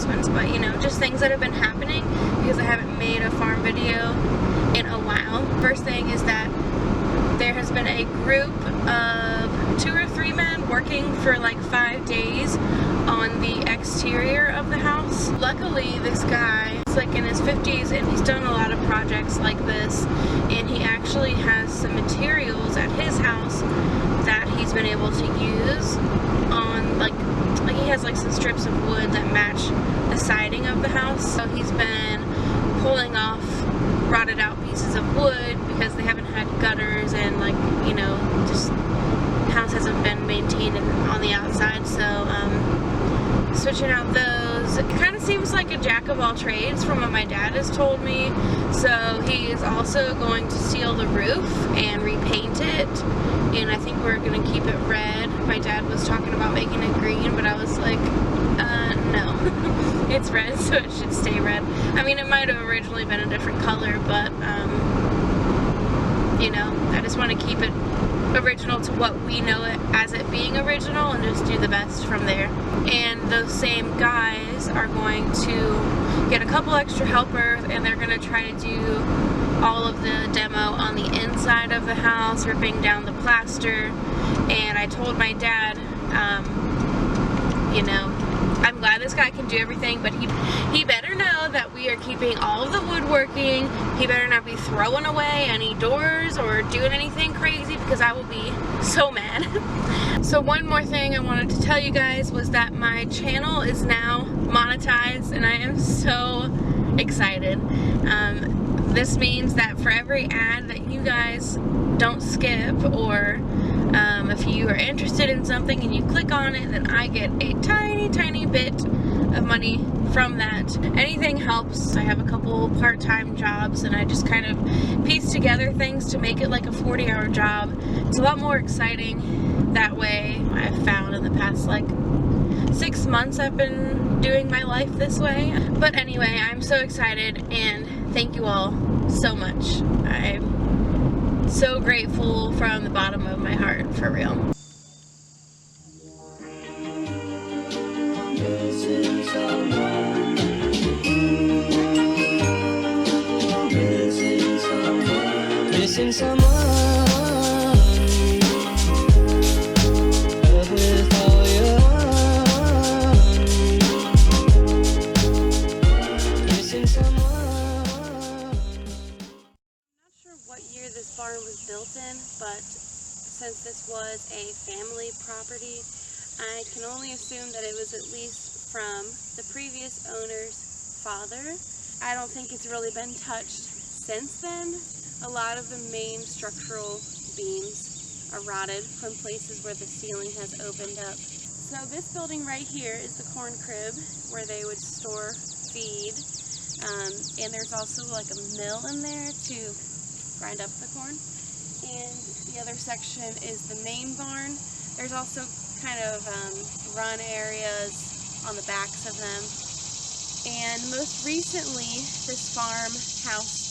announcements, but you know, just things that have been happening because I haven't made a farm video in a while. First thing is that there has been a group of 2 or 3 men working for like 5 days on the exterior of the house. Luckily, this guy is like in his 50s and he's done a lot of projects like this, and he actually has some materials at his house that he's been able to use on like he has like some strips of wood that match the siding of the house. So he's been pulling off rotted out pieces of wood because they haven't had gutters and, like, you know, just the house hasn't been maintained on the outside. So switching out those. It kind of seems like a jack of all trades from what my dad has told me. So he is also going to seal the roof and repaint it, and I think we're going to keep it red. My dad was talking about making it green, but I was like, no. It's red, so it should stay red. I mean, it might have originally been a different color, but you know, I just want to keep it original to what we know it as it being original and just do the best from there. And those same guys are going to get a couple extra helpers, and they're going to try to do all of the demo on the inside of the house, ripping down the plaster. And I told my dad, you know, I'm glad this guy can do everything, but he better know that we are keeping all of the woodworking. He better not be throwing away any doors or doing anything crazy, because I will be so mad. So one more thing I wanted to tell you guys was that my channel is now monetized, and I am so excited. This means that for every ad that you guys don't skip, or if you are interested in something and you click on it, then I get a tiny bit of money from that. Anything helps. I have a couple part-time jobs, and I just kind of piece together things to make it like a 40-hour job. It's a lot more exciting that way. I've found in the past like 6 months I've been doing my life this way. But anyway, I'm so excited, and thank you all so much. I'm so grateful from the bottom of my heart, for real. Missing someone. Missing someone. With all your own. Missing someone. Not sure what year this barn was built in, but since this was a family property, I can only assume that it was at least from the previous owner's father. I don't think it's really been touched since then. A lot of the main structural beams are rotted from places where the ceiling has opened up. So this building right here is the corn crib where they would store feed. And there's also like a mill in there to grind up the corn. And the other section is the main barn. There's also kind of run areas on the backs of them. And most recently, this farm housed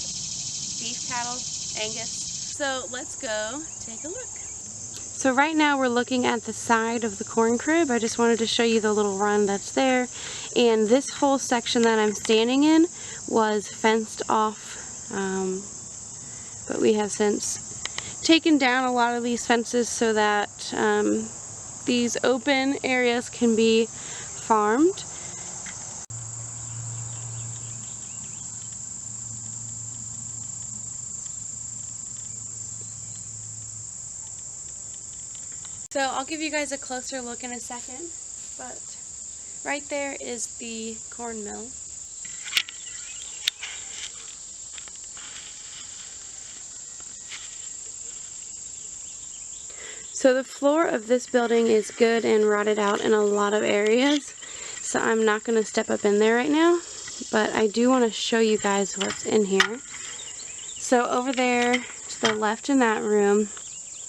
beef cattle, Angus. So let's go take a look. So right now we're looking at the side of the corn crib. I just wanted to show you the little run that's there. And this whole section that I'm standing in was fenced off, but we have since taken down a lot of these fences so that these open areas can be farmed. So I'll give you guys a closer look in a second, but right there is the corn mill. So the floor of this building is good and rotted out in a lot of areas, so I'm not going to step up in there right now, but I do want to show you guys what's in here. So over there to the left in that room,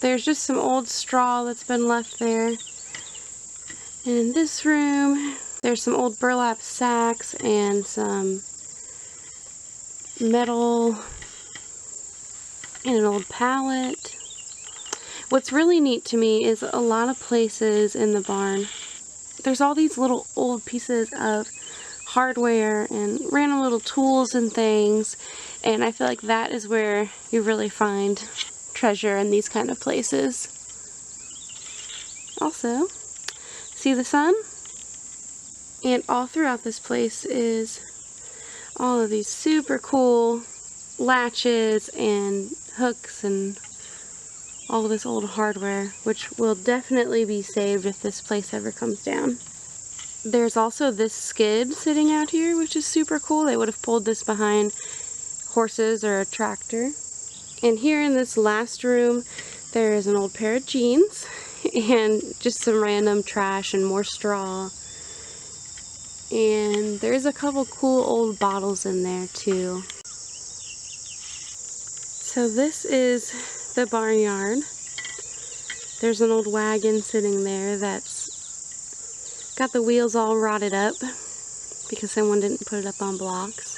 there's just some old straw that's been left there. And in this room, there's some old burlap sacks and some metal and an old pallet. What's really neat to me is a lot of places in the barn, there's all these little old pieces of hardware and random little tools and things, and I feel like that is where you really find treasure in these kind of places. Also, see the sun? And all throughout this place is all of these super cool latches and hooks and all of this old hardware, which will definitely be saved if this place ever comes down. There's also this skid sitting out here, which is super cool. They would have pulled this behind horses or a tractor. And here in this last room, there is an old pair of jeans and just some random trash and more straw. And there's a couple cool old bottles in there too. So this is the barnyard. There's an old wagon sitting there that's got the wheels all rotted up because someone didn't put it up on blocks.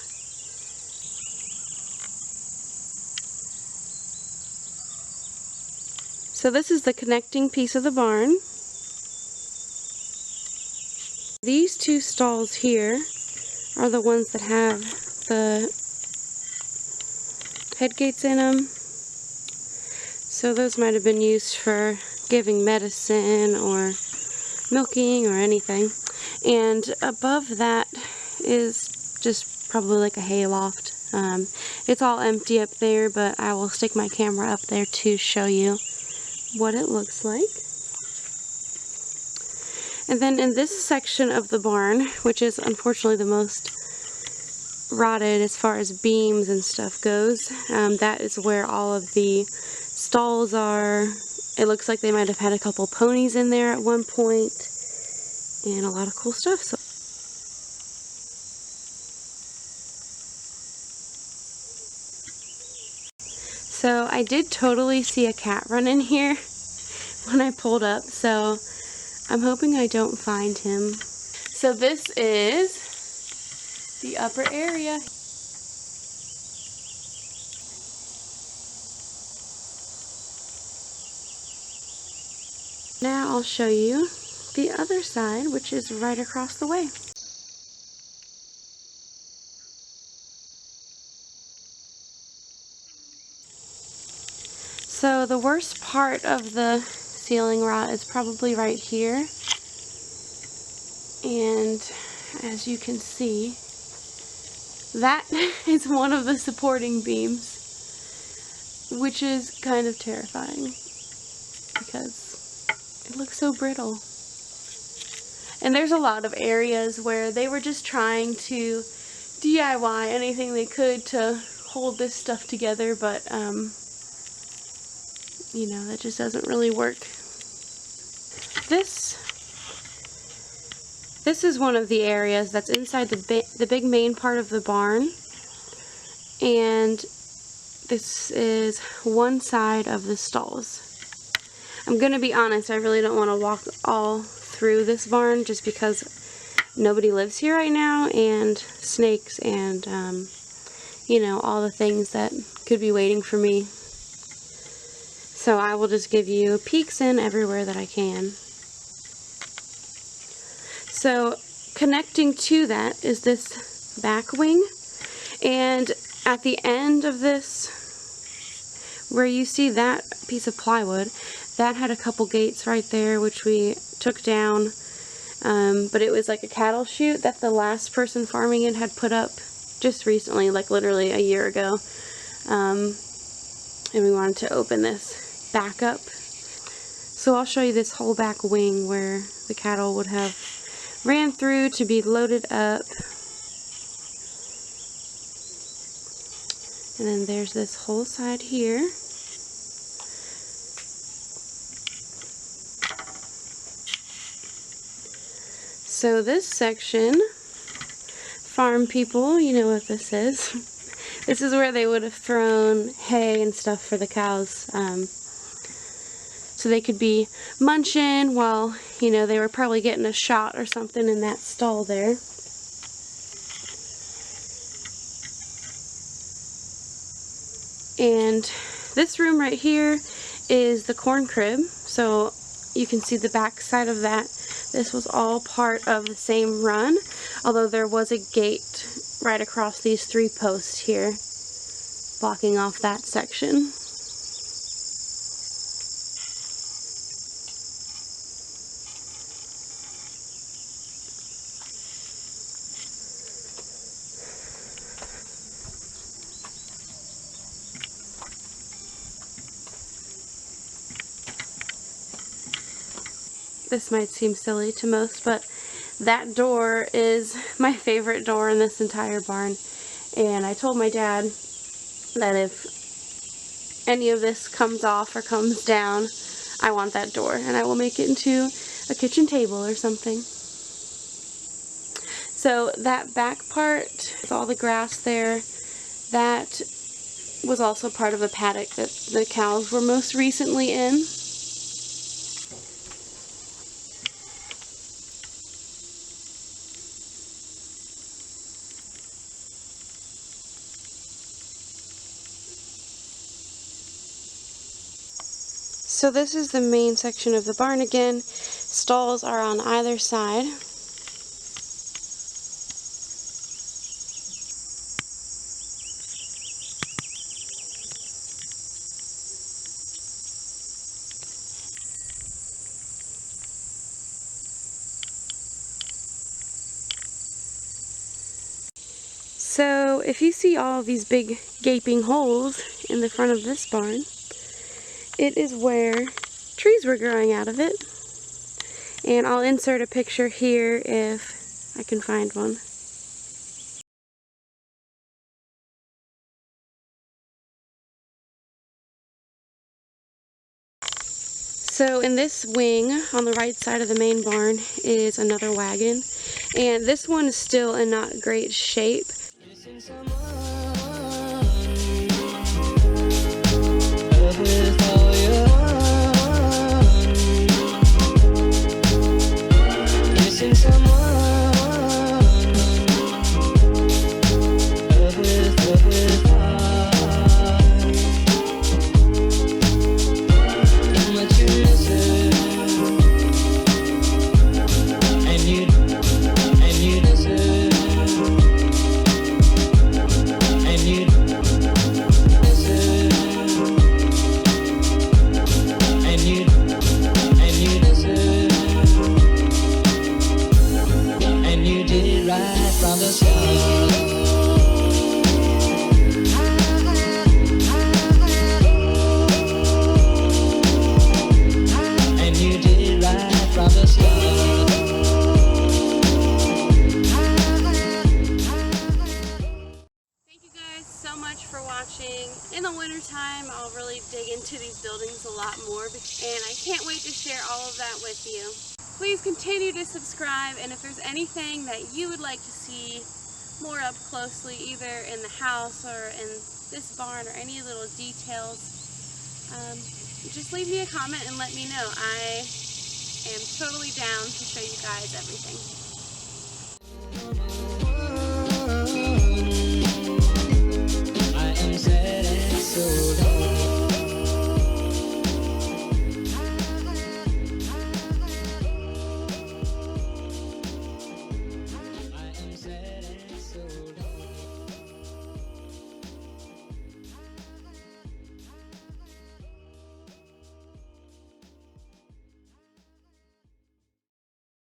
So this is the connecting piece of the barn. These two stalls here are the ones that have the head gates in them. So those might have been used for giving medicine or milking or anything. And above that is just probably like a hay loft. It's all empty up there, but I will stick my camera up there to show you what it looks like. And then in this section of the barn, which is unfortunately the most rotted as far as beams and stuff goes, that is where all of the stalls are. It looks like they might have had a couple ponies in there at one point, and a lot of cool stuff. So I did totally see a cat run in here when I pulled up, so I'm hoping I don't find him. So this is the upper area. Now I'll show you the other side, which is right across the way. So the worst part of the ceiling rot is probably right here. And as you can see, that is one of the supporting beams, which is kind of terrifying because it looks so brittle. And there's a lot of areas where they were just trying to DIY anything they could to hold this stuff together, but you know, that just doesn't really work. This is one of the areas that's inside the big main part of the barn, and this is one side of the stalls. I'm gonna be honest, I really don't want to walk all through this barn just because nobody lives here right now, and snakes and you know, all the things that could be waiting for me. So I will just give you peeks in everywhere that I can. So connecting to that is this back wing, and at the end of this, where you see that piece of plywood, that had a couple gates right there which we took down, but it was like a cattle chute that the last person farming it had put up just recently, like literally a year ago, and we wanted to open this back up. So I'll show you this whole back wing where the cattle would have ran through to be loaded up. And then there's this whole side here. So this section, farm people, you know what this is. This is where they would have thrown hay and stuff for the cows, so they could be munching while, you know, they were probably getting a shot or something in that stall there. And this room right here is the corn crib, so you can see the back side of that. This was all part of the same run. Although there was a gate right across these 3 posts here, blocking off that section. This might seem silly to most, but that door is my favorite door in this entire barn. And I told my dad that if any of this comes off or comes down, I want that door, and I will make it into a kitchen table or something. So that back part, with all the grass there, that was also part of the paddock that the cows were most recently in. So this is the main section of the barn again. Stalls are on either side. So if you see all of these big gaping holes in the front of this barn, it is where trees were growing out of it. And I'll insert a picture here if I can find one. So in this wing on the right side of the main barn is another wagon, and this one is still in not great shape. Missing someone. Love with all your heart. Missing someone. Love with heart. How much you miss her. And you miss her. And you miss her. And you miss her. And you did it right from the start. And you did it right from the start. Thank you guys so much for watching. In the wintertime, I'll really dig into these buildings a lot more, and I can't wait to share all of that with you. Please continue to subscribe, and if there's anything that you would like to see more up closely, either in the house or in this barn or any little details, just leave me a comment and let me know. I am totally down to show you guys everything.